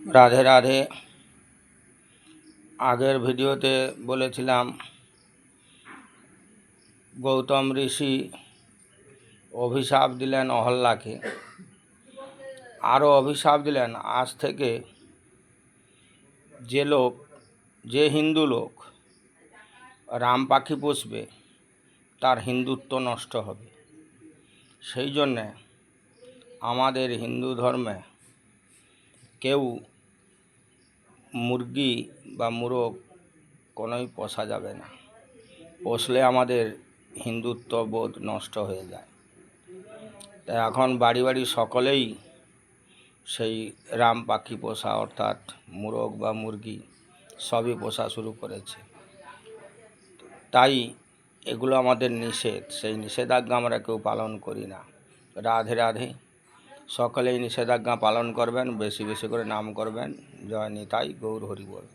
রাধে রাধে। আগের ভিডিওতে বলেছিলাম গৌতম ঋষি অভিশাপ দিলেন অহল্যাকে, আরও অভিশাপ দিলেন আজ থেকে যে হিন্দু লোক রাম পাখি পুষবে তার হিন্দুত্ব নষ্ট হবে। সেই জন্যে আমাদের হিন্দু ধর্মে কেউ মুরগি বা মোরগ কোনোই পোষা যাবে না। পোষলে আমাদের হিন্দুত্ব বোধ নষ্ট হয়ে যায়। তাই এখন বাড়ি বাড়ি সকলেই সেই রাম পাখি পোষা অর্থাৎ মোরগ বা মুরগি সবই পোষা শুরু করেছে। তাই এগুলো আমাদের নিষেধ, সেই নিষেধাজ্ঞা আমরা কেউ পালন করি না। রাধে রাধে। সকলেই নিষেধাজ্ঞা পালন করবেন, বেশি বেশি করে নাম করবেন। জয় নিতাই গৌর হরি বল।